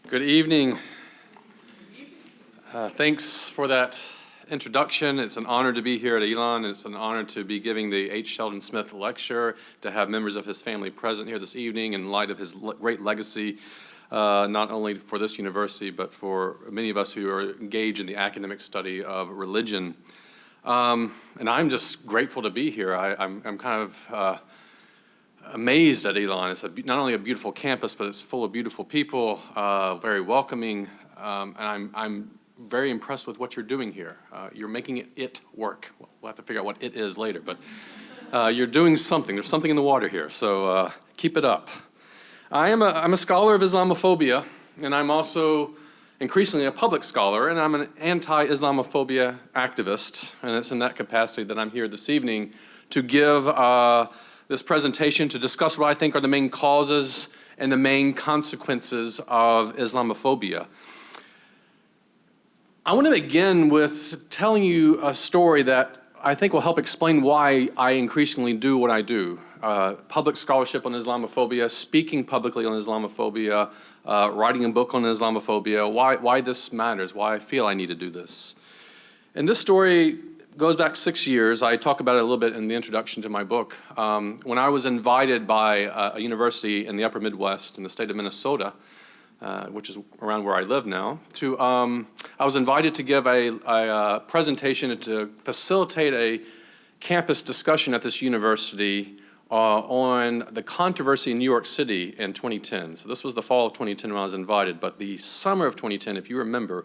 Good evening. Thanks for that introduction. It's an honor to be here at Elon. It's an honor to be giving the Shelton Smith Lecture, to have members of his family present here this evening in light of his great legacy, not only for this university, but for many of us who are engaged in the academic study of religion. And I'm just grateful to be here. I'm kind of amazed at Elon. It's not only a beautiful campus, but it's full of beautiful people, very welcoming, and I'm very impressed with what you're doing here. You're making it work. We'll have to figure out what it is later, but you're doing something. There's something in the water here, so keep it up. I'm a scholar of Islamophobia, and I'm also increasingly a public scholar, and I'm an anti-Islamophobia activist, and it's in that capacity that I'm here this evening to give this presentation to discuss what I think are the main causes and the main consequences of Islamophobia. I want to begin with telling you a story that I think will help explain why I increasingly do what I do. Public scholarship on Islamophobia, speaking publicly on Islamophobia, writing a book on Islamophobia, why this matters, why I feel I need to do this. And this story goes back 6 years. I talk about it a little bit in the introduction to my book. When I was invited by a university in the upper Midwest in the state of Minnesota, which is around where I live now, I was invited to give a presentation to facilitate a campus discussion at this university on the controversy in New York City in 2010. So this was the fall of 2010 when I was invited, but the summer of 2010, if you remember,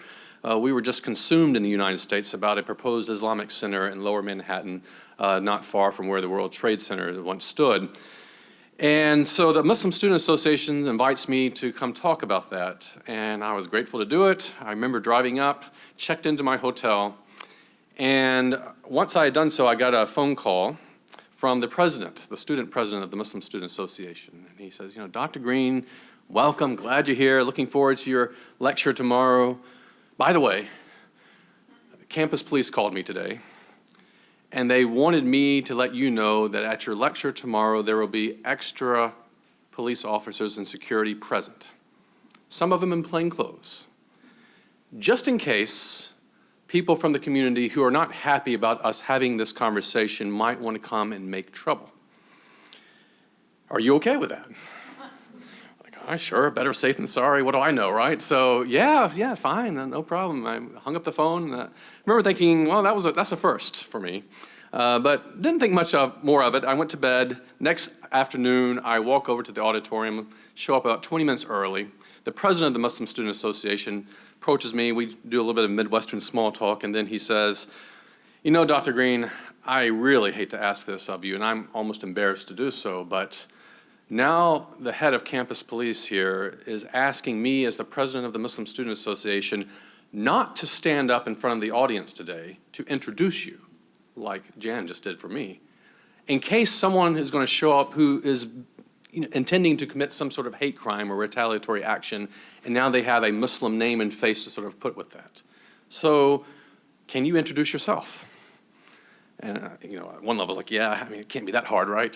we were just consumed in the United States about a proposed Islamic center in Lower Manhattan, not far from where the World Trade Center once stood. And so the Muslim Student Association invites me to come talk about that, and I was grateful to do it. I remember driving up, checked into my hotel, and once I had done so, I got a phone call from the president, the student president of the Muslim Student Association. And he says, Dr. Green, welcome, glad you're here, looking forward to your lecture tomorrow. By the way, campus police called me today, and they wanted me to let you know that at your lecture tomorrow, there will be extra police officers and security present, some of them in plain clothes, just in case people from the community who are not happy about us having this conversation might want to come and make trouble. Are you okay with that? Sure, better safe than sorry, what do I know, right? So yeah, fine, no problem. I hung up the phone. I remember thinking, well, that's a first for me. But didn't think much more of it. I went to bed. Next afternoon, I walk over to the auditorium, show up about 20 minutes early. The president of the Muslim Student Association approaches me. We do a little bit of Midwestern small talk, and then he says, Dr. Green, I really hate to ask this of you, and I'm almost embarrassed to do so, but now the head of campus police here is asking me as the president of the Muslim Student Association not to stand up in front of the audience today to introduce you, like Jan just did for me, in case someone is going to show up who is intending to commit some sort of hate crime or retaliatory action, and now they have a Muslim name and face to sort of put with that. So can you introduce yourself? And at one level I was like, yeah, it can't be that hard, right?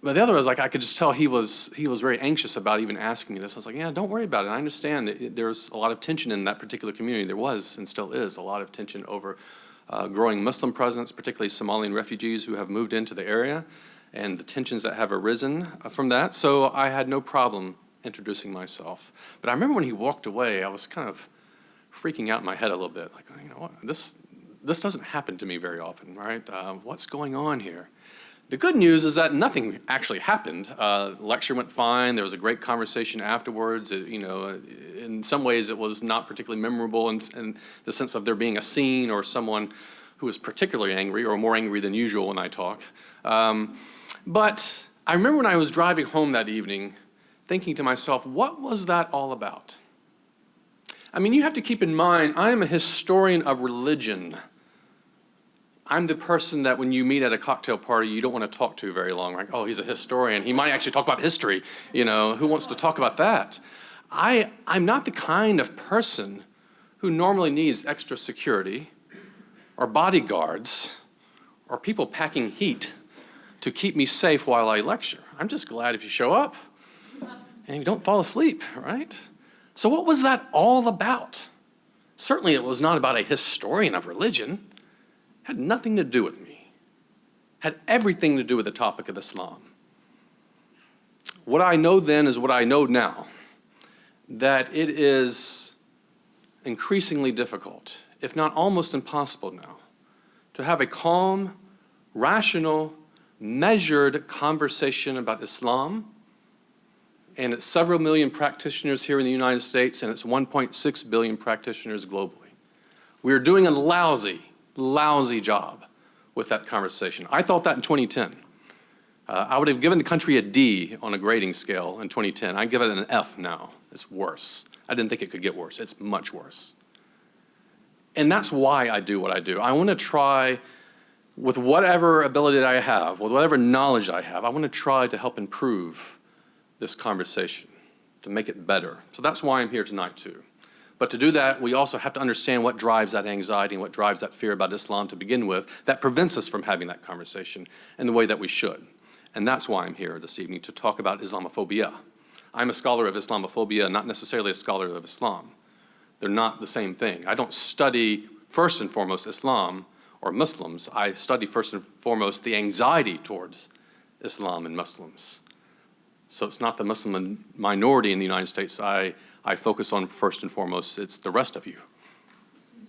But the other was like, I could just tell he was very anxious about even asking me this. I was like, yeah, don't worry about it. I understand that there's a lot of tension in that particular community. There was and still is a lot of tension over growing Muslim presence, particularly Somalian refugees who have moved into the area, and the tensions that have arisen from that. So I had no problem introducing myself. But I remember when he walked away, I was kind of freaking out in my head a little bit. Like, what? This doesn't happen to me very often, right? What's going on here? The good news is that nothing actually happened. The lecture went fine. There was a great conversation afterwards. In some ways it was not particularly memorable in the sense of there being a scene or someone who was particularly angry or more angry than usual when I talk. But I remember when I was driving home that evening thinking to myself, what was that all about? You have to keep in mind, I am a historian of religion. I'm the person that when you meet at a cocktail party, you don't want to talk to very long, right? Oh, he's a historian. He might actually talk about history. Who wants to talk about that? I'm not the kind of person who normally needs extra security or bodyguards or people packing heat to keep me safe while I lecture. I'm just glad if you show up. and you don't fall asleep, right? So what was that all about? Certainly it was not about a historian of religion. It had nothing to do with me. It had everything to do with the topic of Islam. What I know then is what I know now, that it is increasingly difficult, if not almost impossible now, to have a calm, rational, measured conversation about Islam and its several million practitioners here in the United States and its 1.6 billion practitioners globally. We are doing a lousy, lousy job with that conversation. I thought that in 2010. I would have given the country a D on a grading scale in 2010. I give it an F now. It's worse. I didn't think it could get worse. It's much worse. And that's why I do what I do. I want to try, with whatever ability that I have, with whatever knowledge I have, I want to try to help improve this conversation, to make it better. So that's why I'm here tonight too. But to do that, we also have to understand what drives that anxiety and what drives that fear about Islam to begin with that prevents us from having that conversation in the way that we should. And that's why I'm here this evening, to talk about Islamophobia. I'm a scholar of Islamophobia, not necessarily a scholar of Islam. They're not the same thing. I don't study first and foremost Islam or Muslims. I study first and foremost the anxiety towards Islam and Muslims. So it's not the Muslim minority in the United States I focus on first and foremost. It's the rest of you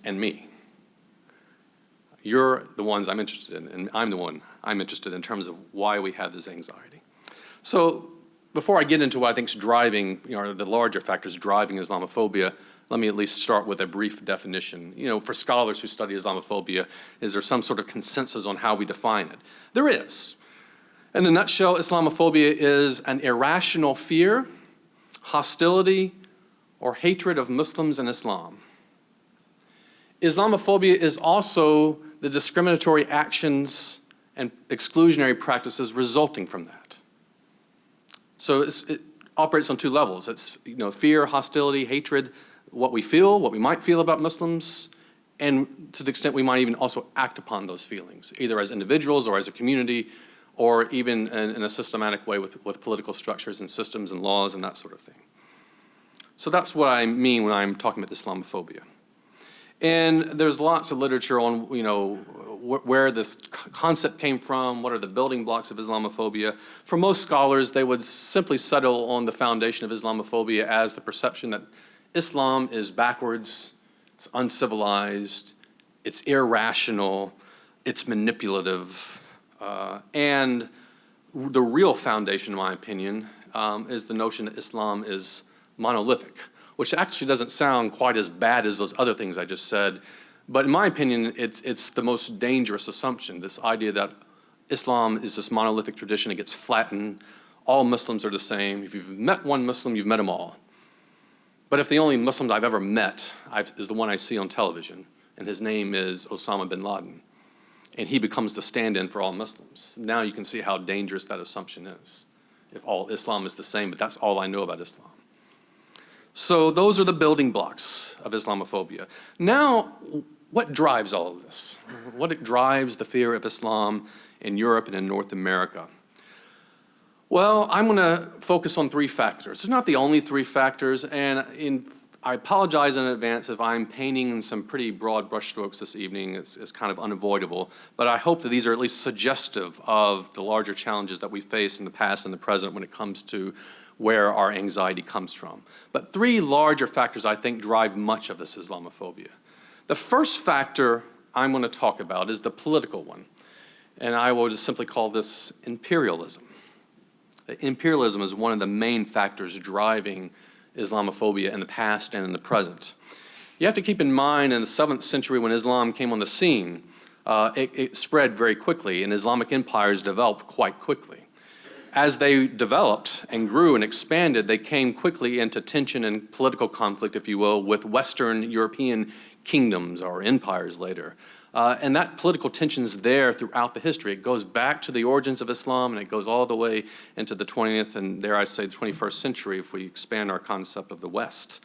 and me. You're the ones I'm interested in, and I'm the one I'm interested in terms of why we have this anxiety. So before I get into what I think is driving, the larger factors driving Islamophobia, let me at least start with a brief definition. For scholars who study Islamophobia, is there some sort of consensus on how we define it? There is. In a nutshell, Islamophobia is an irrational fear, hostility, or hatred of Muslims and Islam. Islamophobia is also the discriminatory actions and exclusionary practices resulting from that. So it operates on two levels. It's fear, hostility, hatred, what we feel, what we might feel about Muslims, and to the extent we might even also act upon those feelings, either as individuals or as a community, or even in a systematic way with political structures and systems and laws and that sort of thing. So that's what I mean when I'm talking about Islamophobia. And there's lots of literature on, where this concept came from, what are the building blocks of Islamophobia. For most scholars, they would simply settle on the foundation of Islamophobia as the perception that Islam is backwards, it's uncivilized, it's irrational, it's manipulative. And the real foundation, in my opinion, is the notion that Islam is monolithic, which actually doesn't sound quite as bad as those other things I just said. But in my opinion, it's the most dangerous assumption, this idea that Islam is this monolithic tradition, it gets flattened, all Muslims are the same. If you've met one Muslim, you've met them all. But if the only Muslim I've ever met is the one I see on television, and his name is Osama bin Laden, and he becomes the stand-in for all Muslims, now you can see how dangerous that assumption is. If all Islam is the same, but that's all I know about Islam. So those are the building blocks of Islamophobia. Now, what drives all of this? What drives the fear of Islam in Europe and in North America? Well, I'm going to focus on three factors. They're not the only three factors, and I apologize in advance if I'm painting in some pretty broad brushstrokes this evening. It's kind of unavoidable, but I hope that these are at least suggestive of the larger challenges that we face in the past and the present when it comes to where our anxiety comes from. But three larger factors I think drive much of this Islamophobia. The first factor I'm going to talk about is the political one, and I will just simply call this imperialism. Imperialism is one of the main factors driving Islamophobia in the past and in the present. You have to keep in mind in the 7th century when Islam came on the scene, it spread very quickly and Islamic empires developed quite quickly. As they developed and grew and expanded, they came quickly into tension and political conflict, if you will, with Western European kingdoms or empires later. And that political tension's there throughout the history. It goes back to the origins of Islam and it goes all the way into the 20th and dare I say the 21st century if we expand our concept of the West.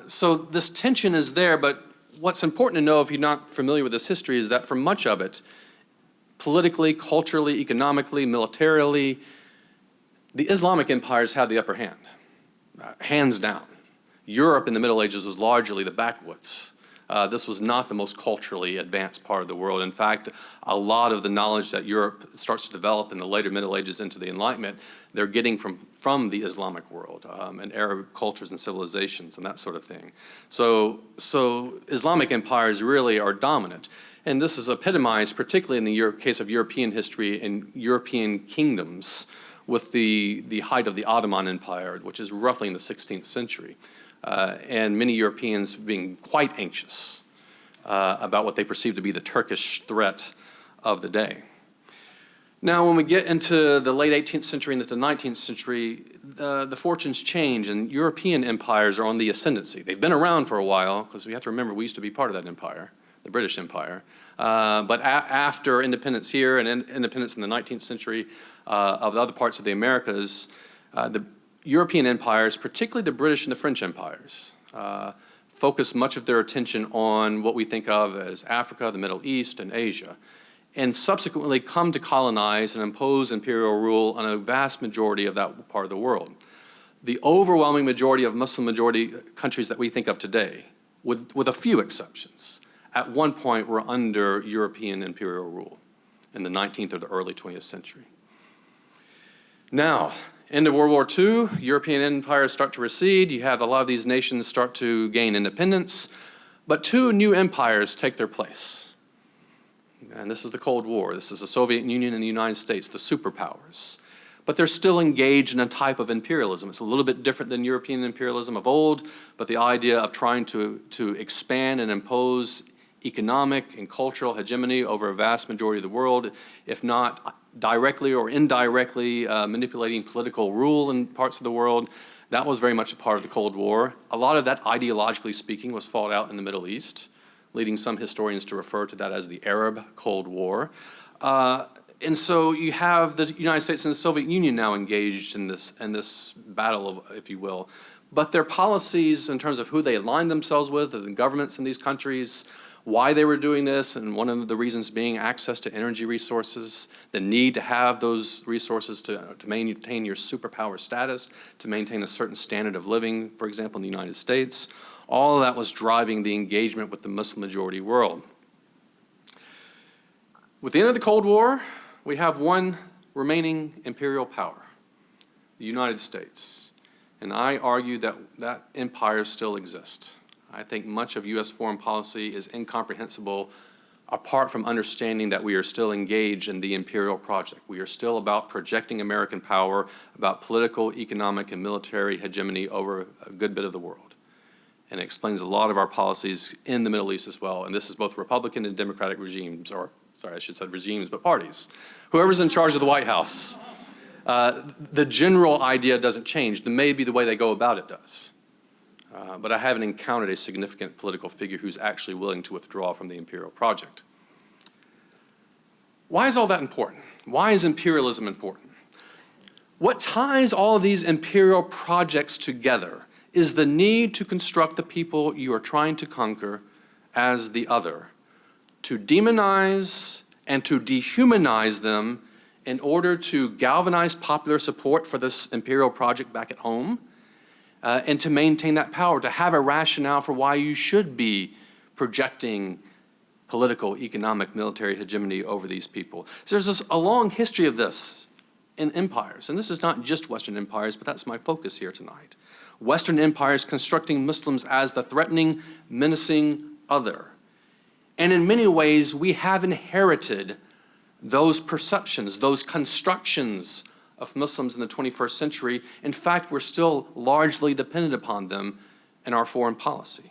So this tension is there, but what's important to know if you're not familiar with this history is that for much of it, politically, culturally, economically, militarily, The Islamic empires had the upper hand, hands down. Europe in the Middle Ages was largely the backwoods. This was not the most culturally advanced part of the world. In fact, a lot of the knowledge that Europe starts to develop in the later Middle Ages into the Enlightenment, they're getting from the Islamic world and Arab cultures and civilizations and that sort of thing. So Islamic empires really are dominant. And this is epitomized particularly in the case of European history and European kingdoms with the height of the Ottoman Empire, which is roughly in the 16th century. And many Europeans being quite anxious about what they perceive to be the Turkish threat of the day. Now, when we get into the late 18th century and into the 19th century, the fortunes change and European empires are on the ascendancy. They've been around for a while, because we have to remember we used to be part of that empire, the British Empire. But after independence here and independence in the 19th century of the other parts of the Americas, the European empires, particularly the British and the French empires, focus much of their attention on what we think of as Africa, the Middle East, and Asia, and subsequently come to colonize and impose imperial rule on a vast majority of that part of the world. The overwhelming majority of Muslim majority countries that we think of today, with a few exceptions, at one point were under European imperial rule in the 19th or the early 20th century. Now, end of World War II, European empires start to recede. You have a lot of these nations start to gain independence, but two new empires take their place. And this is the Cold War. This is the Soviet Union and the United States, the superpowers. But they're still engaged in a type of imperialism. It's a little bit different than European imperialism of old, but the idea of trying to expand and impose economic and cultural hegemony over a vast majority of the world, if not directly or indirectly manipulating political rule in parts of the world. That was very much a part of the Cold War. A lot of that, ideologically speaking, was fought out in the Middle East, leading some historians to refer to that as the Arab Cold War. And so you have the United States and the Soviet Union now engaged in this battle, if you will. But their policies in terms of who they aligned themselves with, the governments in these countries, why they were doing this, and one of the reasons being access to energy resources, the need to have those resources to maintain your superpower status, to maintain a certain standard of living, for example, in the United States. All of that was driving the engagement with the Muslim majority world. With the end of the Cold War, we have one remaining imperial power, the United States. And I argue that that empire still exists. I think much of U.S. foreign policy is incomprehensible apart from understanding that we are still engaged in the imperial project. We are still about projecting American power, about political, economic, and military hegemony over a good bit of the world. And it explains a lot of our policies in the Middle East as well. And this is both Republican and Democratic regimes, or sorry, I should have said regimes, but parties. Whoever's in charge of the White House. The general idea doesn't change. Maybe the way they go about it does. But I haven't encountered a significant political figure who's actually willing to withdraw from the imperial project. Why is all that important? Why is imperialism important? What ties all of these imperial projects together is the need to construct the people you are trying to conquer as the other, to demonize and to dehumanize them in order to galvanize popular support for this imperial project back at home, and to maintain that power, to have a rationale for why you should be projecting political, economic, military hegemony over these people. So there's a long history of this in empires, and this is not just Western empires, but that's my focus here tonight. Western empires constructing Muslims as the threatening, menacing other. And in many ways, we have inherited those perceptions, those constructions of Muslims in the 21st century. In fact, we're still largely dependent upon them in our foreign policy.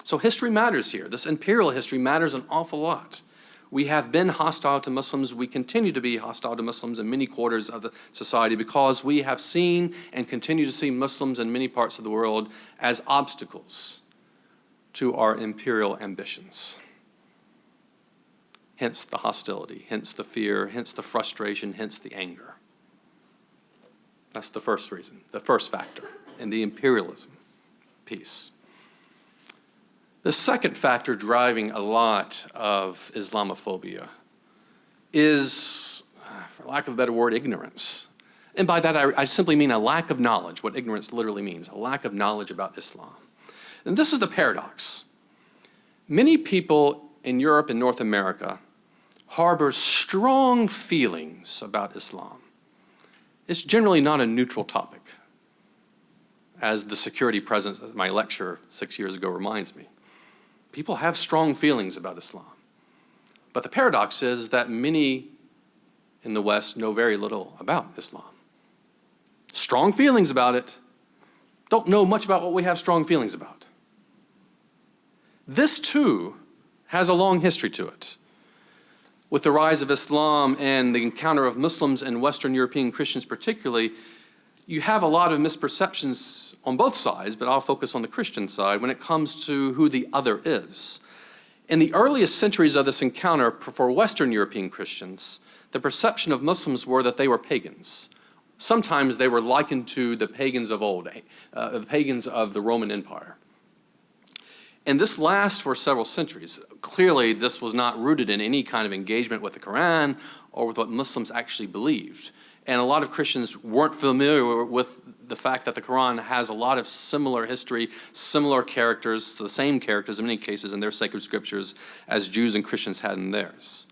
So history matters here. This imperial history matters an awful lot. We have been hostile to Muslims. We continue to be hostile to Muslims in many quarters of the society because we have seen and continue to see Muslims in many parts of the world as obstacles to our imperial ambitions. Hence the hostility, hence the fear, hence the frustration, hence the anger. That's the first reason, the first factor in the imperialism piece. The second factor driving a lot of Islamophobia is, for lack of a better word, ignorance. And by that, I simply mean a lack of knowledge, what ignorance literally means, a lack of knowledge about Islam. And this is the paradox. Many people in Europe and North America harbor strong feelings about Islam. It's generally not a neutral topic, as the security presence of my lecture 6 years ago reminds me. People have strong feelings about Islam. But the paradox is that many in the West know very little about Islam. Strong feelings about it, don't know much about what we have strong feelings about. This too has a long history to it. With the rise of Islam and the encounter of Muslims and Western European Christians particularly, you have a lot of misperceptions on both sides, but I'll focus on the Christian side when it comes to who the other is. In the earliest centuries of this encounter for Western European Christians, the perception of Muslims were that they were pagans. Sometimes they were likened to the pagans of old, the pagans of the Roman Empire. And this lasts for several centuries. Clearly, this was not rooted in any kind of engagement with the Quran or with what Muslims actually believed. And a lot of Christians weren't familiar with the fact that the Quran has a lot of similar history, similar characters, the same characters in many cases in their sacred scriptures as Jews and Christians had in theirs.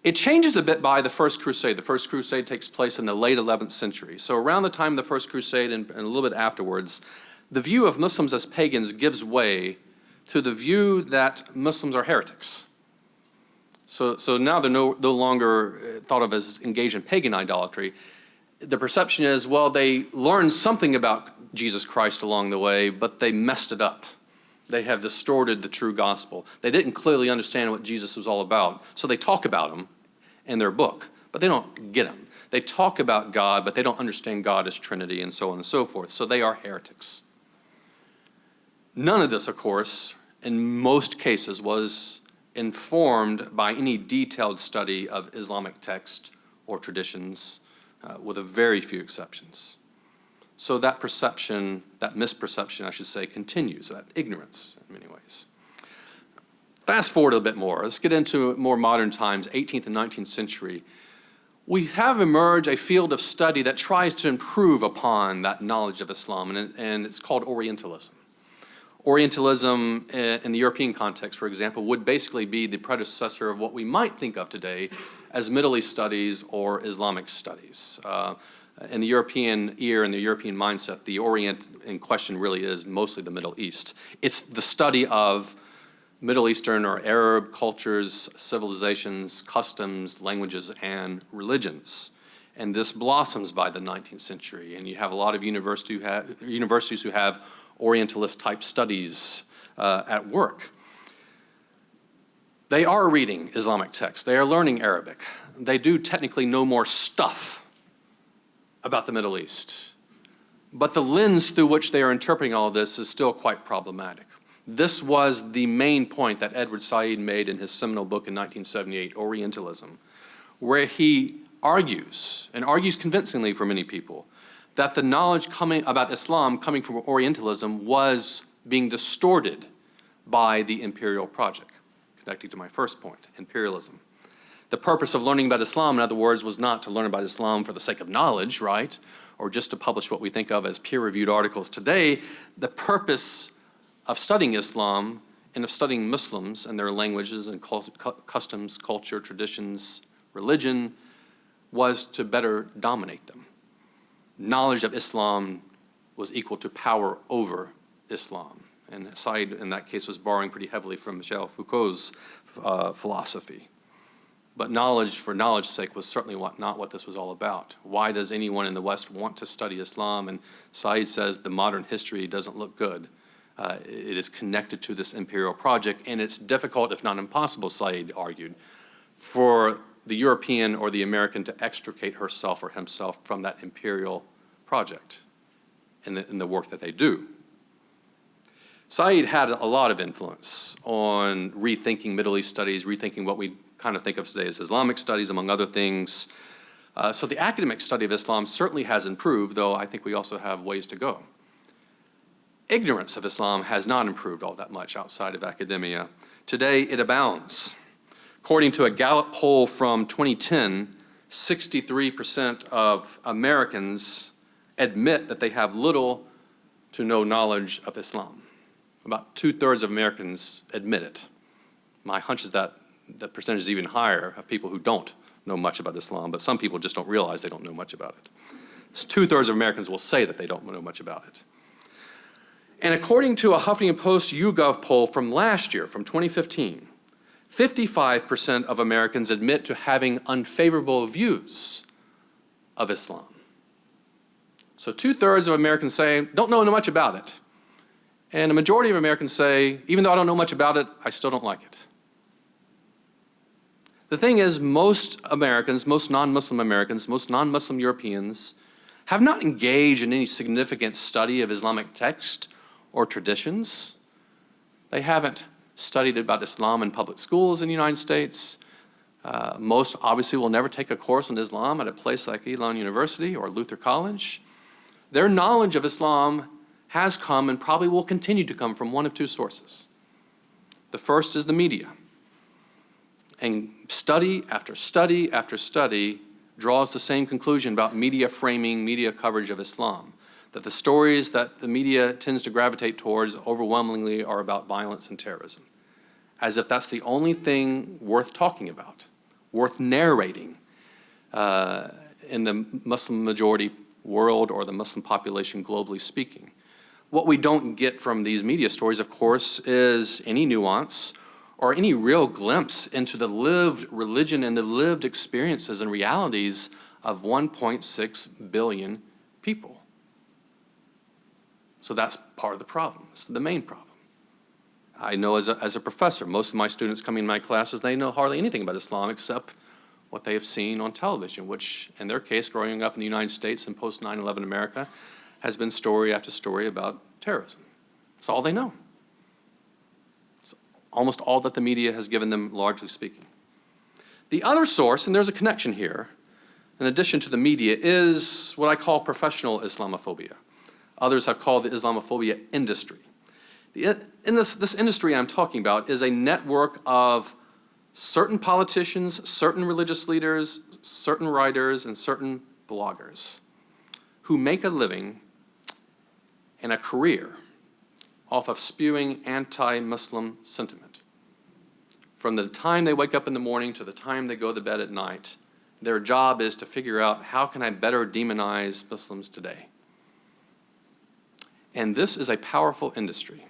It changes a bit by the First Crusade. The First Crusade takes place in the late 11th century. So around the time of the First Crusade and a little bit afterwards, the view of Muslims as pagans gives way to the view that Muslims are heretics. So now they're no longer thought of as engaged in pagan idolatry. The perception is, well, they learned something about Jesus Christ along the way, but they messed it up. They have distorted the true gospel. They didn't clearly understand what Jesus was all about. So they talk about him in their book, but they don't get him. They talk about God, but they don't understand God as Trinity and so on and so forth. So they are heretics. None of this, of course, in most cases was informed by any detailed study of Islamic text or traditions, with a very few exceptions. So that perception, that misperception, I should say, continues, that ignorance in many ways. Fast forward a bit more. Let's get into more modern times, 18th and 19th century. We have emerged a field of study that tries to improve upon that knowledge of Islam, and it's called Orientalism. Orientalism in the European context, for example, would basically be the predecessor of what we might think of today as Middle East studies or Islamic studies. In the European ear and the European mindset, the Orient in question really is mostly the Middle East. It's the study of Middle Eastern or Arab cultures, civilizations, customs, languages, and religions. And this blossoms by the 19th century, and you have a lot of universities who have Orientalist-type studies at work. They are reading Islamic texts. They are learning Arabic. They do technically know more stuff about the Middle East. But the lens through which they are interpreting all this is still quite problematic. This was the main point that Edward Said made in his seminal book in 1978, Orientalism, where he argues, and argues convincingly for many people, that the knowledge coming about Islam coming from Orientalism was being distorted by the imperial project, connecting to my first point, imperialism. The purpose of learning about Islam, in other words, was not to learn about Islam for the sake of knowledge, right? Or just to publish what we think of as peer-reviewed articles today. The purpose of studying Islam and of studying Muslims and their languages and customs, culture, traditions, religion, was to better dominate them. Knowledge of Islam was equal to power over Islam. And Said, in that case, was borrowing pretty heavily from Michel Foucault's philosophy. But knowledge for knowledge's sake was certainly not what this was all about. Why does anyone in the West want to study Islam? And Said says the modern history doesn't look good. It is connected to this imperial project, and it's difficult, if not impossible, Said argued, for the European or the American to extricate herself or himself from that imperial project in the work that they do. Said had a lot of influence on rethinking Middle East studies, rethinking what we kind of think of today as Islamic studies, among other things. So the academic study of Islam certainly has improved, though I think we also have ways to go. Ignorance of Islam has not improved all that much outside of academia. Today, it abounds. According to a Gallup poll from 2010, 63% of Americans admit that they have little to no knowledge of Islam. About 2/3 of Americans admit it. My hunch is that the percentage is even higher of people who don't know much about Islam, but some people just don't realize they don't know much about it. So 2/3 of Americans will say that they don't know much about it. And according to a Huffington Post YouGov poll from last year, from 2015, 55% of Americans admit to having unfavorable views of Islam. So 2/3 of Americans say, don't know much about it. And a majority of Americans say, even though I don't know much about it, I still don't like it. The thing is, most Americans, most non-Muslim Americans, most non-Muslim Europeans have not engaged in any significant study of Islamic text or traditions. They haven't studied about Islam in public schools in the United States. Most obviously will never take a course on Islam at a place like Elon University or Luther College. Their knowledge of Islam has come and probably will continue to come from one of two sources. The first is the media. And study after study after study draws the same conclusion about media framing, media coverage of Islam, that the stories that the media tends to gravitate towards overwhelmingly are about violence and terrorism, as if that's the only thing worth talking about, worth narrating in the Muslim majority world or the Muslim population globally speaking. What we don't get from these media stories, of course, is any nuance or any real glimpse into the lived religion and the lived experiences and realities of 1.6 billion people. So that's part of the problem. It's the main problem. I know as a professor, most of my students coming in my classes, they know hardly anything about Islam except what they have seen on television, which in their case, growing up in the United States and post 9/11 America, has been story after story about terrorism. That's all they know. It's almost all that the media has given them, largely speaking. The other source, and there's a connection here, in addition to the media, is what I call professional Islamophobia. Others have called the Islamophobia industry. In this industry I'm talking about is a network of certain politicians, certain religious leaders, certain writers, and certain bloggers who make a living and a career off of spewing anti-Muslim sentiment. From the time they wake up in the morning to the time they go to bed at night, their job is to figure out how can I better demonize Muslims today. And this is a powerful industry.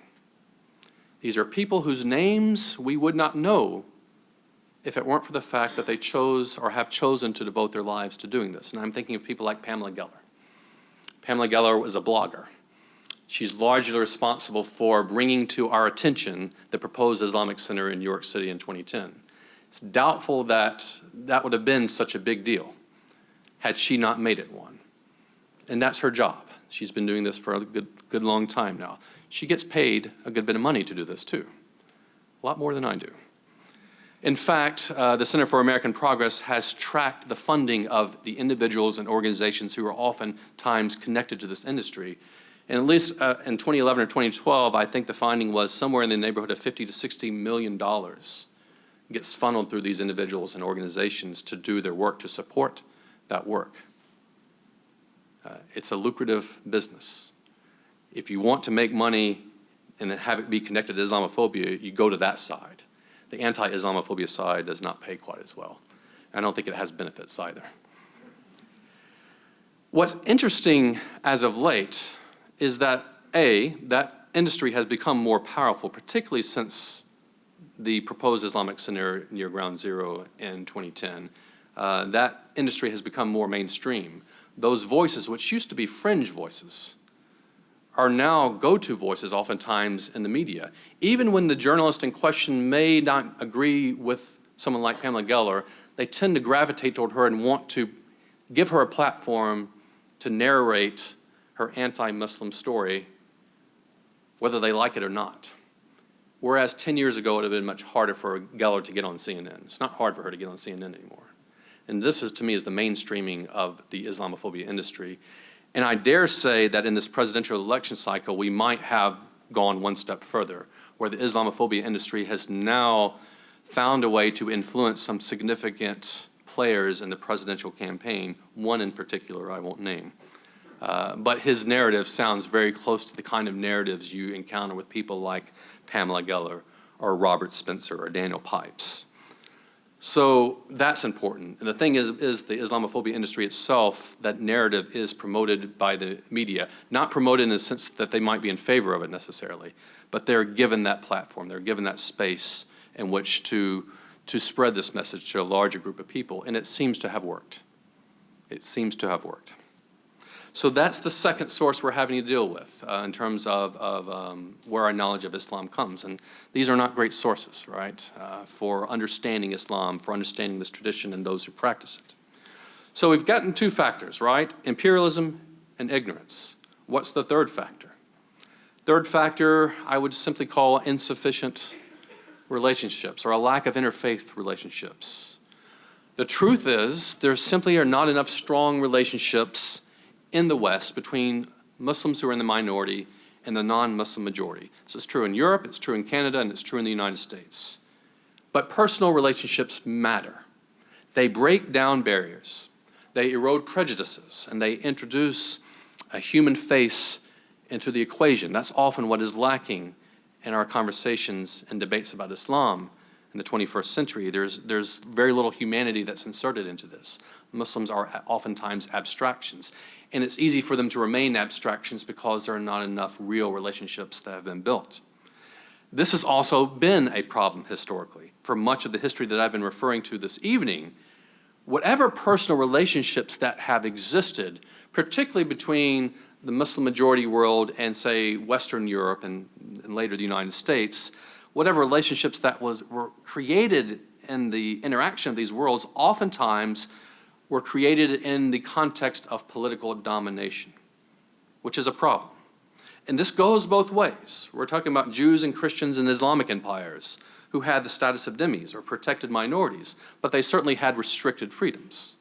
These are people whose names we would not know if it weren't for the fact that they chose or have chosen to devote their lives to doing this. And I'm thinking of people like Pamela Geller. Pamela Geller was a blogger. She's largely responsible for bringing to our attention the proposed Islamic Center in New York City in 2010. It's doubtful that that would have been such a big deal had she not made it one. And that's her job. She's been doing this for a good long time now. She gets paid a good bit of money to do this too, a lot more than I do. In fact, the Center for American Progress has tracked the funding of the individuals and organizations who are oftentimes connected to this industry. And at least in 2011 or 2012, I think the finding was somewhere in the neighborhood of $50 to $60 million gets funneled through these individuals and organizations to do their work, to support that work. It's a lucrative business. If you want to make money and have it be connected to Islamophobia, you go to that side. The anti-Islamophobia side does not pay quite as well. I don't think it has benefits either. What's interesting as of late is that, that industry has become more powerful, particularly since the proposed Islamic Center near Ground Zero in 2010. That industry has become more mainstream. Those voices, which used to be fringe voices, are now go-to voices oftentimes in the media. Even when the journalist in question may not agree with someone like Pamela Geller, they tend to gravitate toward her and want to give her a platform to narrate her anti-Muslim story, whether they like it or not. Whereas 10 years ago, it would have been much harder for Geller to get on CNN. It's not hard for her to get on CNN anymore. And this, to me, is the mainstreaming of the Islamophobia industry. And I dare say that in this presidential election cycle, we might have gone one step further, where the Islamophobia industry has now found a way to influence some significant players in the presidential campaign, one in particular I won't name. But his narrative sounds very close to the kind of narratives you encounter with people like Pamela Geller or Robert Spencer or Daniel Pipes. So that's important. And the thing is the Islamophobia industry itself, that narrative is promoted by the media, not promoted in the sense that they might be in favor of it necessarily, but they're given that platform, they're given that space in which to spread this message to a larger group of people, and it seems to have worked. It seems to have worked. So that's the second source we're having to deal with in terms of where our knowledge of Islam comes. And these are not great sources, right, for understanding Islam, for understanding this tradition and those who practice it. So we've gotten two factors, right? Imperialism and ignorance. What's the third factor? Third factor I would simply call insufficient relationships or a lack of interfaith relationships. The truth is there simply are not enough strong relationships in the West between Muslims who are in the minority and the non-Muslim majority. So it's true in Europe, it's true in Canada, and it's true in the United States. But personal relationships matter. They break down barriers, they erode prejudices, and they introduce a human face into the equation. That's often what is lacking in our conversations and debates about Islam in the 21st century. There's very little humanity that's inserted into this. Muslims are oftentimes abstractions. And it's easy for them to remain abstractions because there are not enough real relationships that have been built. This has also been a problem historically. For much of the history that I've been referring to this evening, whatever personal relationships that have existed, particularly between the Muslim majority world and, say, Western Europe and later the United States, whatever relationships that were created in the interaction of these worlds oftentimes were created in the context of political domination, which is a problem. And this goes both ways. We're talking about Jews and Christians in Islamic empires who had the status of dhimmis or protected minorities, but they certainly had restricted freedoms.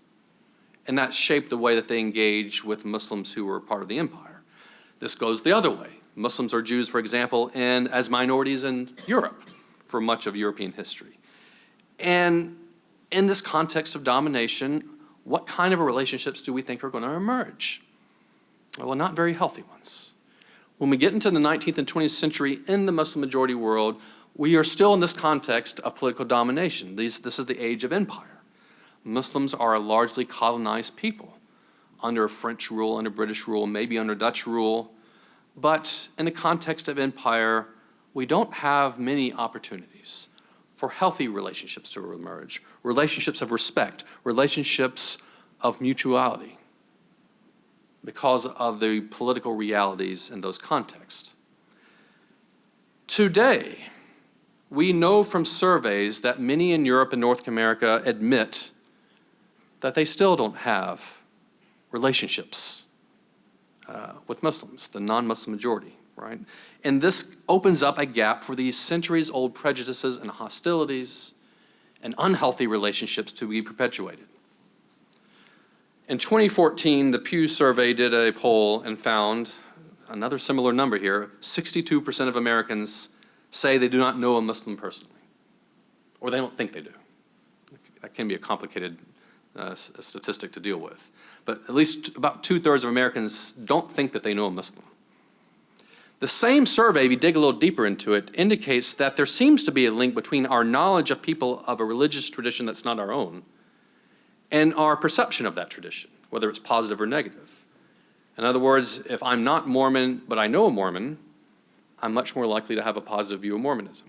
And that shaped the way that they engaged with Muslims who were part of the empire. This goes the other way. Muslims or Jews, for example, and as minorities in Europe for much of European history. And in this context of domination, what kind of relationships do we think are going to emerge? Well, not very healthy ones. When we get into the 19th and 20th century in the Muslim majority world, we are still in this context of political domination. This is the age of empire. Muslims are a largely colonized people under French rule, under British rule, maybe under Dutch rule. But in the context of empire, we don't have many opportunities for healthy relationships to emerge, relationships of respect, relationships of mutuality, because of the political realities in those contexts. Today, we know from surveys that many in Europe and North America admit that they still don't have relationships with Muslims, the non-Muslim majority, right? And this opens up a gap for these centuries-old prejudices and hostilities and unhealthy relationships to be perpetuated. In 2014, the Pew survey did a poll and found another similar number here. 62% of Americans say they do not know a Muslim personally, or they don't think they do. That can be a complicated statistic to deal with. But at least about 2/3 of Americans don't think that they know a Muslim. The same survey, if you dig a little deeper into it, indicates that there seems to be a link between our knowledge of people of a religious tradition that's not our own and our perception of that tradition, whether it's positive or negative. In other words, if I'm not Mormon, but I know a Mormon, I'm much more likely to have a positive view of Mormonism.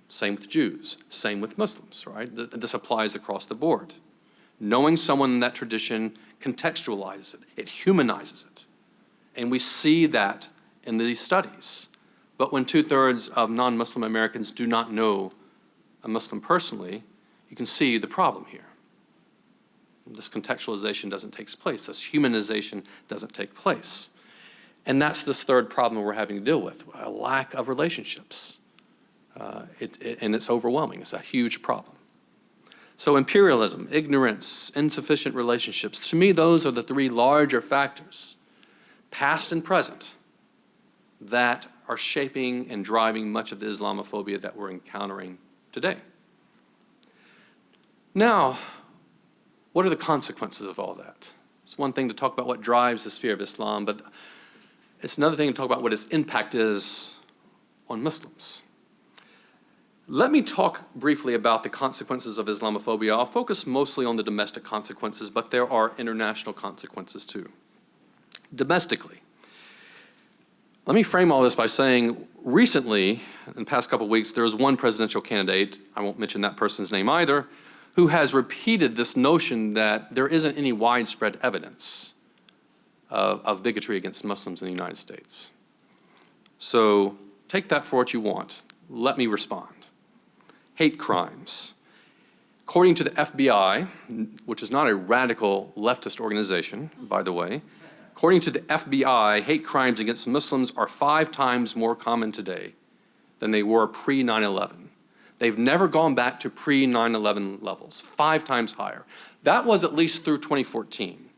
Same with Jews, same with Muslims, right? This applies across the board. Knowing someone in that tradition contextualizes it, it humanizes it. And we see that in these studies. But when 2/3 of non-Muslim Americans do not know a Muslim personally, you can see the problem here. This contextualization doesn't take place. This humanization doesn't take place. And that's this third problem we're having to deal with, a lack of relationships. And it's overwhelming. It's a huge problem. So imperialism, ignorance, insufficient relationships, to me those are the three larger factors, past and present, that are shaping and driving much of the Islamophobia that we're encountering today. Now, What are the consequences of all that? It's one thing to talk about what drives the sphere of Islam, but it's another thing to talk about what its impact is on Muslims. Let me talk briefly about the consequences of Islamophobia. I'll focus mostly on the domestic consequences, but there are international consequences too. Domestically, let me frame all this by saying recently, in the past couple of weeks, there was one presidential candidate, I won't mention that person's name either, who has repeated this notion that there isn't any widespread evidence of bigotry against Muslims in the United States. So take that for what you want. Let me respond. Hate crimes. According to the FBI, which is not a radical leftist organization, by the way, according to the FBI, hate crimes against Muslims are 5 times more common today than they were pre-9/11. They've never gone back to pre-9/11 levels, 5 times higher. That was at least through 2014.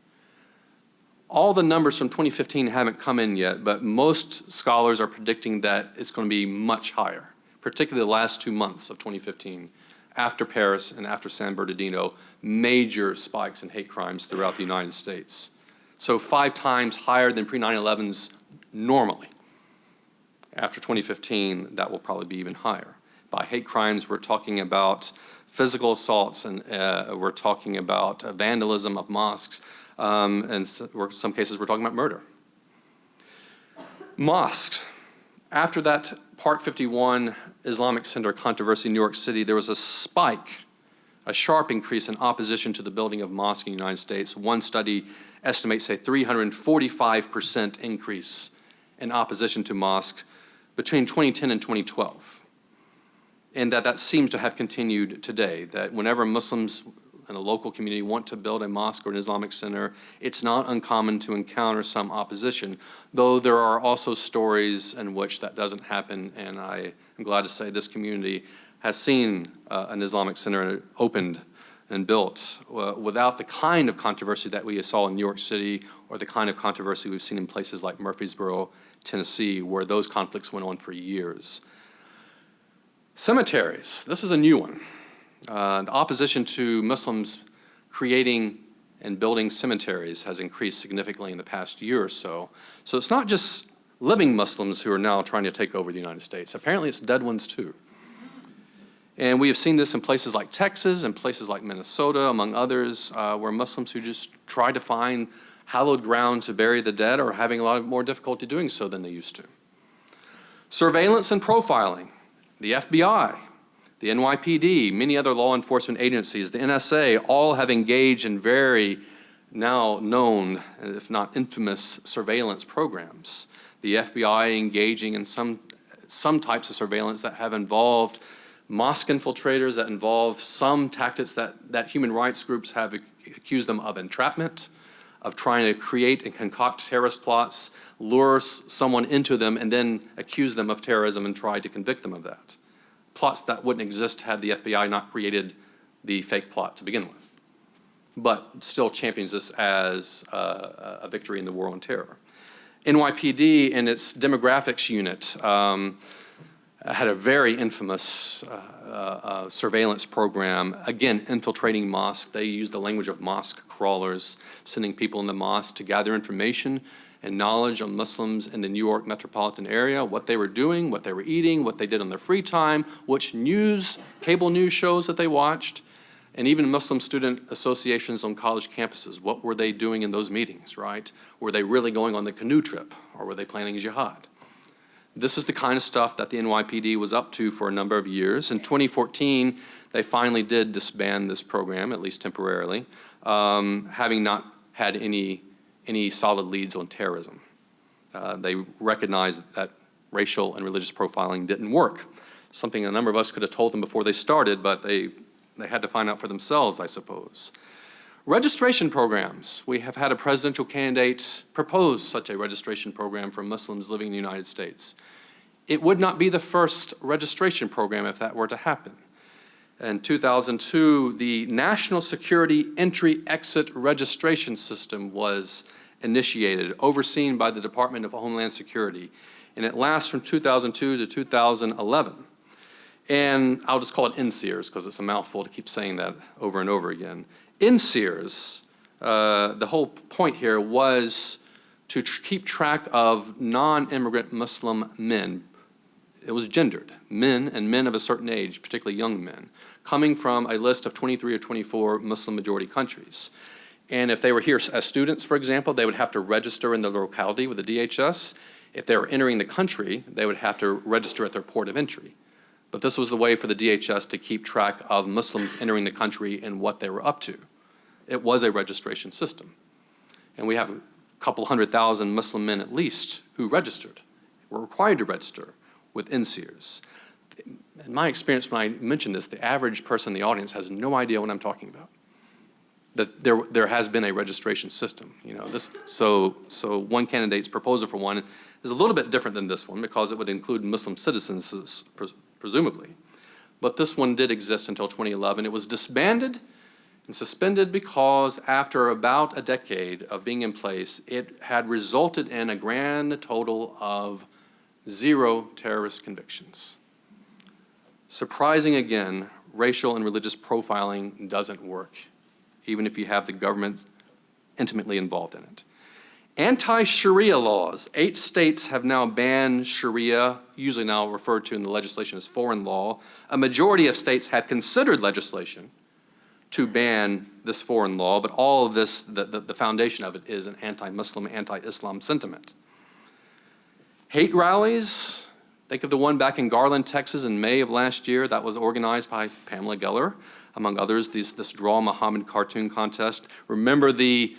All the numbers from 2015 haven't come in yet, but most scholars are predicting that it's going to be much higher, particularly the last 2 months of 2015. After Paris and after San Bernardino, major spikes in hate crimes throughout the United States. So 5 times higher than pre-9/11s normally. After 2015, that will probably be even higher. By hate crimes, we're talking about physical assaults, and we're talking about vandalism of mosques, and in some cases we're talking about murder. Mosques. After that Part 51 Islamic Center controversy in New York City, there was a spike, a sharp increase in opposition to the building of mosques in the United States. One study estimates a 345% increase in opposition to mosques between 2010 and 2012. And that seems to have continued today, that whenever Muslims in a local community want to build a mosque or an Islamic center, it's not uncommon to encounter some opposition, though there are also stories in which that doesn't happen, and I am glad to say this community has seen an Islamic center opened and built without the kind of controversy that we saw in New York City or the kind of controversy we've seen in places like Murfreesboro, Tennessee, where those conflicts went on for years. Cemeteries, this is a new one. The opposition to Muslims creating and building cemeteries has increased significantly in the past year or so. So it's not just living Muslims who are now trying to take over the United States. Apparently it's dead ones too. And we have seen this in places like Texas and places like Minnesota, among others, where Muslims who just try to find hallowed ground to bury the dead are having a lot more difficulty doing so than they used to. Surveillance and profiling. The FBI, the NYPD, many other law enforcement agencies, the NSA, all have engaged in very now known, if not infamous, surveillance programs. The FBI engaging in some types of surveillance that have involved mosque infiltrators, that involve some tactics that human rights groups have accused them of entrapment, of trying to create and concoct terrorist plots, lure someone into them, and then accuse them of terrorism and try to convict them of that. Plots that wouldn't exist had the FBI not created the fake plot to begin with, but still champions this as a victory in the war on terror. NYPD and its demographics unit had a very infamous surveillance program, again, infiltrating mosques. They used the language of mosque crawlers, sending people in the mosque to gather information and knowledge on Muslims in the New York metropolitan area, what they were doing, what they were eating, what they did on their free time, which cable news shows that they watched, and even Muslim student associations on college campuses. What were they doing in those meetings, right? Were they really going on the canoe trip, or were they planning jihad? This is the kind of stuff that the NYPD was up to for a number of years. In 2014, they finally did disband this program, at least temporarily, having not had any solid leads on terrorism. They recognized that racial and religious profiling didn't work, something a number of us could have told them before they started, but they had to find out for themselves, I suppose. Registration programs. We have had a presidential candidate propose such a registration program for Muslims living in the United States. It would not be the first registration program if that were to happen. In 2002, the National Security Entry-Exit Registration System was initiated, overseen by the Department of Homeland Security, and it lasts from 2002 to 2011. And I'll just call it NSEERS because it's a mouthful to keep saying that over and over again. In Sears, the whole point here was to keep track of non-immigrant Muslim men. It was gendered, men and men of a certain age, particularly young men, coming from a list of 23 or 24 Muslim-majority countries. And if they were here as students, for example, they would have to register in the locality with the DHS. If they were entering the country, they would have to register at their port of entry. But this was the way for the DHS to keep track of Muslims entering the country and what they were up to. It was a registration system. And we have a couple 100,000 Muslim men at least who registered, were required to register within Sears. In my experience, when I mention this, the average person in the audience has no idea what I'm talking about. That there has been a registration system. So one candidate's proposal for one is a little bit different than this one because it would include Muslim citizens, presumably. But this one did exist until 2011. It was disbanded and suspended because after about a decade of being in place, it had resulted in a grand total of 0 terrorist convictions. Surprising again, racial and religious profiling doesn't work, even if you have the government intimately involved in it. Anti-Sharia laws. 8 states have now banned Sharia, usually now referred to in the legislation as foreign law. A majority of states have considered legislation to ban this foreign law, but all of this, the foundation of it is an anti-Muslim, anti-Islam sentiment. Hate rallies. Think of the one back in Garland, Texas in May of last year that was organized by Pamela Geller, among others, this Draw Muhammad cartoon contest. Remember the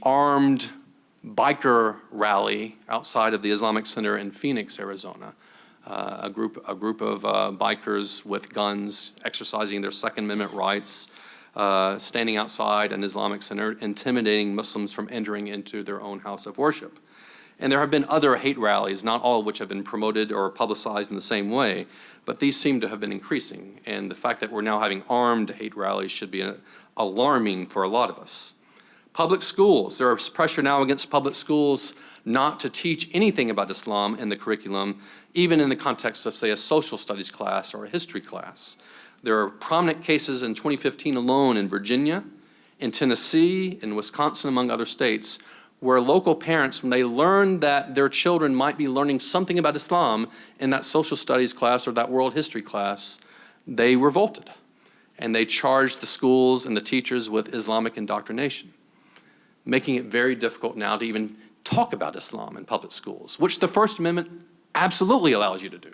armed biker rally outside of the Islamic Center in Phoenix, Arizona. A group of bikers with guns exercising their Second Amendment rights, standing outside an Islamic Center, intimidating Muslims from entering into their own house of worship. And there have been other hate rallies, not all of which have been promoted or publicized in the same way, but these seem to have been increasing. And the fact that we're now having armed hate rallies should be alarming for a lot of us. Public schools. There is pressure now against public schools not to teach anything about Islam in the curriculum, even in the context of, say, a social studies class or a history class. There are prominent cases in 2015 alone in Virginia, in Tennessee, in Wisconsin, among other states, where local parents, when they learned that their children might be learning something about Islam in that social studies class or that world history class, they revolted. And they charged the schools and the teachers with Islamic indoctrination, making it very difficult now to even talk about Islam in public schools, which the First Amendment absolutely allows you to do.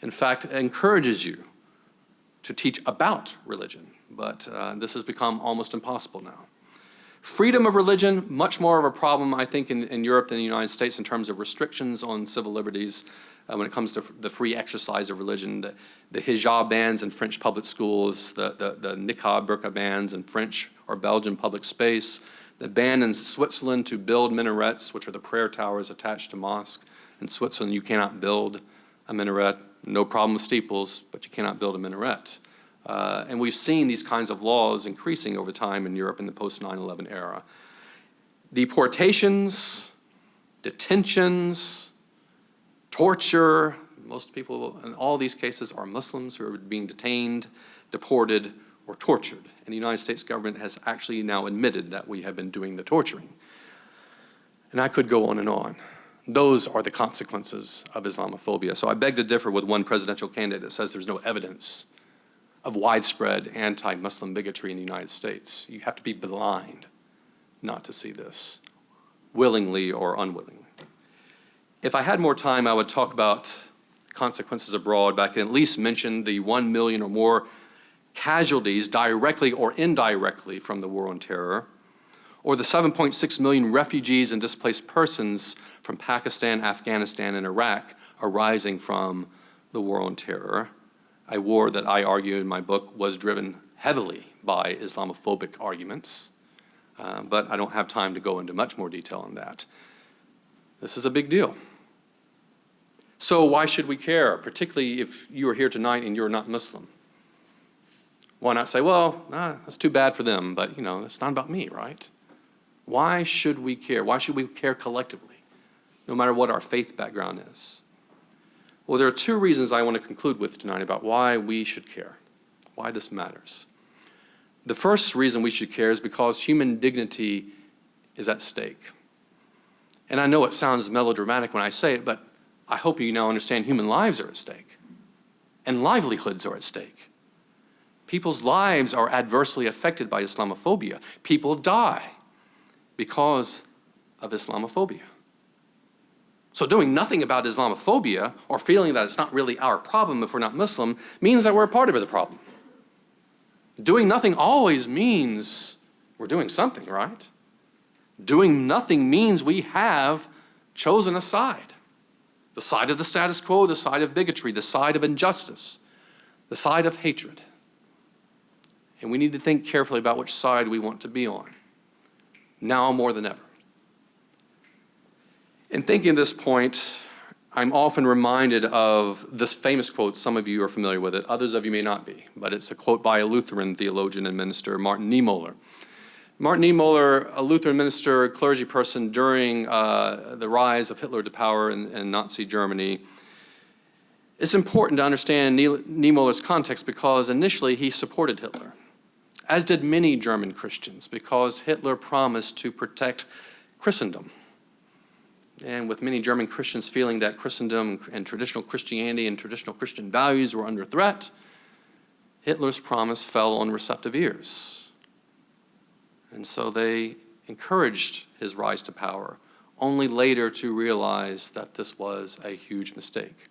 In fact, it encourages you to teach about religion, but this has become almost impossible now. Freedom of religion, much more of a problem, I think, in Europe than the United States in terms of restrictions on civil liberties when it comes to the free exercise of religion. The hijab bans in French public schools, the niqab burqa bans in French or Belgian public space, the ban in Switzerland to build minarets, which are the prayer towers attached to mosques. In Switzerland, you cannot build a minaret. No problem with steeples, but you cannot build a minaret. And we've seen these kinds of laws increasing over time in Europe in the post-9/11 era. Deportations, detentions, torture. Most people in all these cases are Muslims who are being detained, deported, or tortured. And the United States government has actually now admitted that we have been doing the torturing. And I could go on and on. Those are the consequences of Islamophobia. So I beg to differ with one presidential candidate that says there's no evidence of widespread anti-Muslim bigotry in the United States. You have to be blind not to see this, willingly or unwillingly. If I had more time, I would talk about consequences abroad, but I can at least mention the 1 million or more casualties, directly or indirectly, from the war on terror, or the 7.6 million refugees and displaced persons from Pakistan, Afghanistan, and Iraq arising from the war on terror, a war that I argue in my book was driven heavily by Islamophobic arguments, but I don't have time to go into much more detail on that. This is a big deal. So why should we care, particularly if you are here tonight and you're not Muslim? Why not say, well, that's too bad for them, but it's not about me, right? Why should we care? Why should we care collectively, no matter what our faith background is? Well, there are 2 reasons I want to conclude with tonight about why we should care, why this matters. The first reason we should care is because human dignity is at stake. And I know it sounds melodramatic when I say it, but I hope you now understand human lives are at stake, and livelihoods are at stake. People's lives are adversely affected by Islamophobia. People die because of Islamophobia. So doing nothing about Islamophobia, or feeling that it's not really our problem if we're not Muslim, means that we're a part of the problem. Doing nothing always means we're doing something, right? Doing nothing means we have chosen a side. The side of the status quo, the side of bigotry, the side of injustice, the side of hatred. And we need to think carefully about which side we want to be on, now more than ever. In thinking this point, I'm often reminded of this famous quote. Some of you are familiar with it, others of you may not be, but it's a quote by a Lutheran theologian and minister, Martin Niemöller. Martin Niemöller, a Lutheran minister, clergy person during the rise of Hitler to power in Nazi Germany. It's important to understand Niemöller's context because initially he supported Hitler, as did many German Christians, because Hitler promised to protect Christendom. And with many German Christians feeling that Christendom and traditional Christianity and traditional Christian values were under threat, Hitler's promise fell on receptive ears. And so they encouraged his rise to power, only later to realize that this was a huge mistake.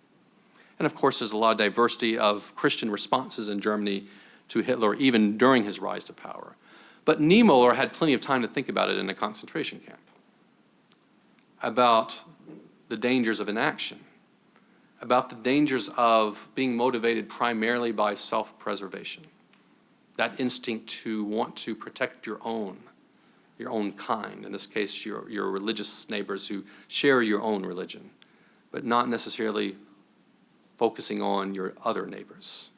And of course, there's a lot of diversity of Christian responses in Germany to Hitler, even during his rise to power. But Niemöller had plenty of time to think about it in a concentration camp, about the dangers of inaction, about the dangers of being motivated primarily by self-preservation, that instinct to want to protect your own kind, in this case your religious neighbors who share your own religion, but not necessarily focusing on your other neighbors.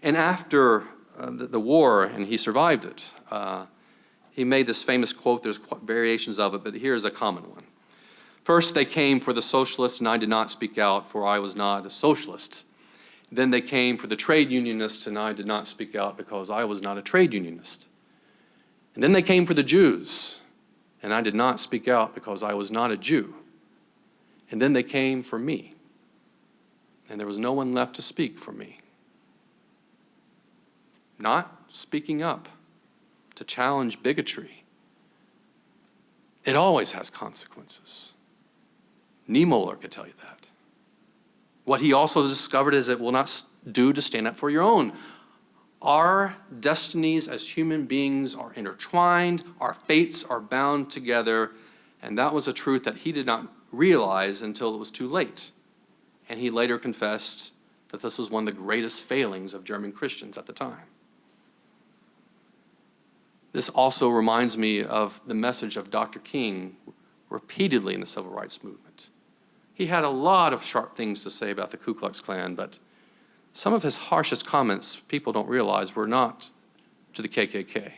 And after the war, and he survived it, he made this famous quote. There's variations of it, but here's a common one. First, they came for the socialists, and I did not speak out, for I was not a socialist. Then they came for the trade unionists, and I did not speak out because I was not a trade unionist. And then they came for the Jews, and I did not speak out because I was not a Jew. And then they came for me, and there was no one left to speak for me. Not speaking up to challenge bigotry, it always has consequences. Niemöller could tell you that. What he also discovered is it will not do to stand up for your own. Our destinies as human beings are intertwined, our fates are bound together, and that was a truth that he did not realize until it was too late. And he later confessed that this was one of the greatest failings of German Christians at the time. This also reminds me of the message of Dr. King repeatedly in the civil rights movement. He had a lot of sharp things to say about the Ku Klux Klan, but some of his harshest comments, people don't realize, were not to the KKK.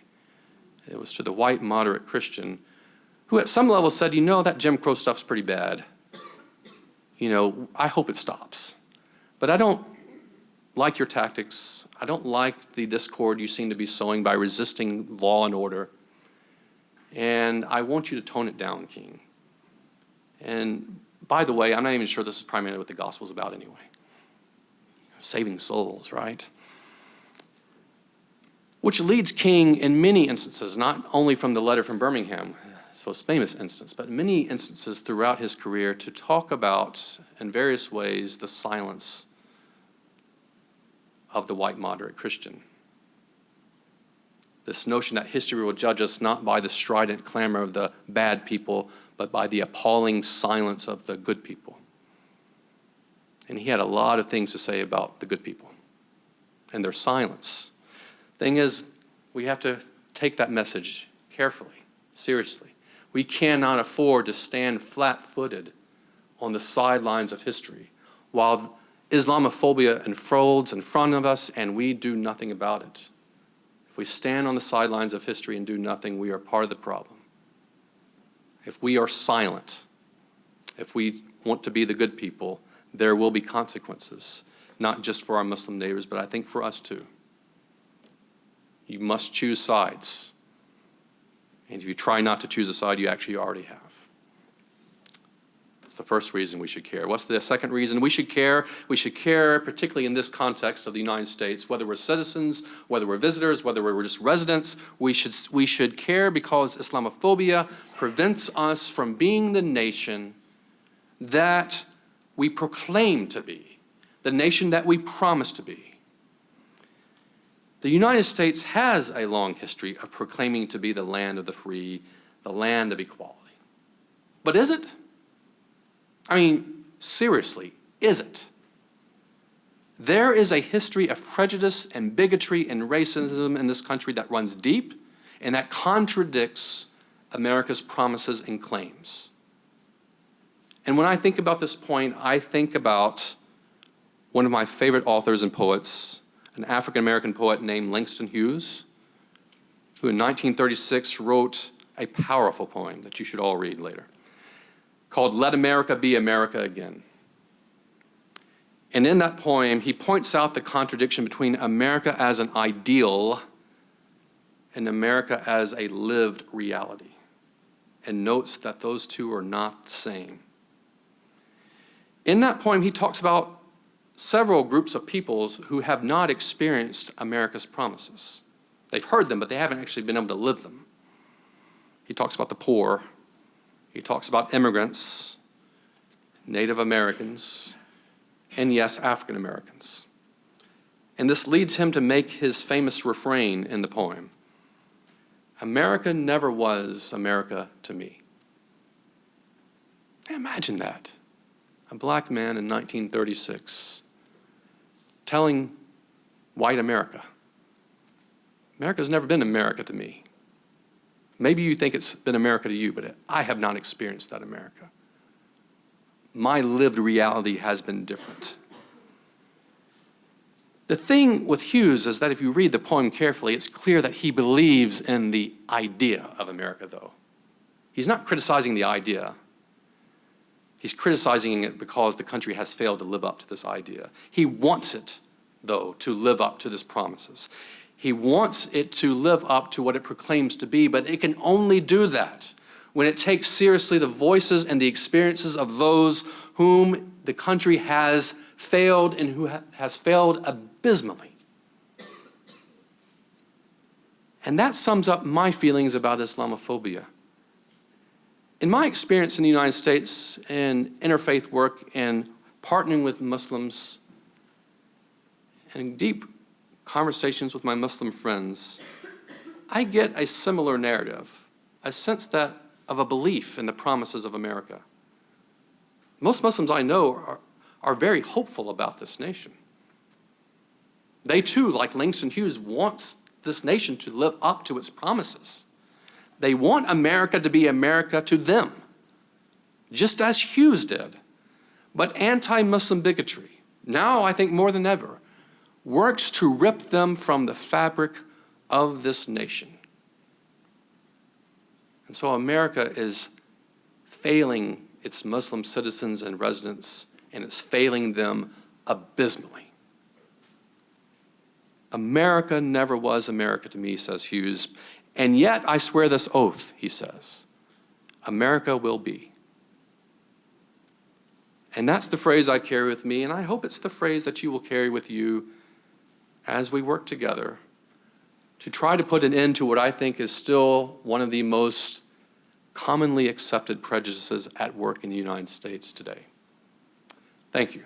It was to the white moderate Christian who at some level said, that Jim Crow stuff's pretty bad. I hope it stops. But I don't like your tactics. I don't like the discord you seem to be sowing by resisting law and order. And I want you to tone it down, King. And by the way, I'm not even sure this is primarily what the gospel's about anyway. Saving souls, right? Which leads King in many instances, not only from the letter from Birmingham, this most famous instance, but many instances throughout his career to talk about, in various ways, the silence of the white moderate Christian. This notion that history will judge us not by the strident clamor of the bad people, but by the appalling silence of the good people. And he had a lot of things to say about the good people and their silence. Thing is, we have to take that message carefully, seriously. We cannot afford to stand flat-footed on the sidelines of history while Islamophobia unfolds in front of us and we do nothing about it. If we stand on the sidelines of history and do nothing, we are part of the problem. If we are silent, if we want to be the good people, there will be consequences, not just for our Muslim neighbors, but I think for us too. You must choose sides. And if you try not to choose a side, you actually already have. That's the first reason we should care. What's the second reason we should care? We should care, particularly in this context of the United States, whether we're citizens, whether we're visitors, whether we're just residents, we should care because Islamophobia prevents us from being the nation that we proclaim to be, the nation that we promise to be. The United States has a long history of proclaiming to be the land of the free, the land of equality. But is it? I mean, seriously, is it? There is a history of prejudice and bigotry and racism in this country that runs deep and that contradicts America's promises and claims. And when I think about this point, I think about one of my favorite authors and poets, an African-American poet named Langston Hughes, who in 1936 wrote a powerful poem that you should all read later, called Let America Be America Again. And in that poem, he points out the contradiction between America as an ideal and America as a lived reality, and notes that those two are not the same. In that poem, he talks about several groups of peoples who have not experienced America's promises. They've heard them, but they haven't actually been able to live them. He talks about the poor. He talks about immigrants, Native Americans, and yes, African Americans. And this leads him to make his famous refrain in the poem, America never was America to me. Imagine that. A black man in 1936 telling white America, America's never been America to me. Maybe you think it's been America to you, but I have not experienced that America. My lived reality has been different. The thing with Hughes is that if you read the poem carefully, it's clear that he believes in the idea of America, though. He's not criticizing the idea. He's criticizing it because the country has failed to live up to this idea. He wants it, though, to live up to this promises. He wants it to live up to what it proclaims to be, but it can only do that when it takes seriously the voices and the experiences of those whom the country has failed and who has failed abysmally. And that sums up my feelings about Islamophobia. In my experience in the United States in interfaith work and partnering with Muslims and in deep conversations with my Muslim friends, I get a similar narrative, a sense that of a belief in the promises of America. Most Muslims I know are very hopeful about this nation. They too, like Langston Hughes, want this nation to live up to its promises. They want America to be America to them, just as Hughes did. But anti-Muslim bigotry, now I think more than ever, works to rip them from the fabric of this nation. And so America is failing its Muslim citizens and residents, and it's failing them abysmally. America never was America to me, says Hughes, and yet I swear this oath, he says, America will be. And that's the phrase I carry with me, and I hope it's the phrase that you will carry with you as we work together to try to put an end to what I think is still one of the most commonly accepted prejudices at work in the United States today. Thank you.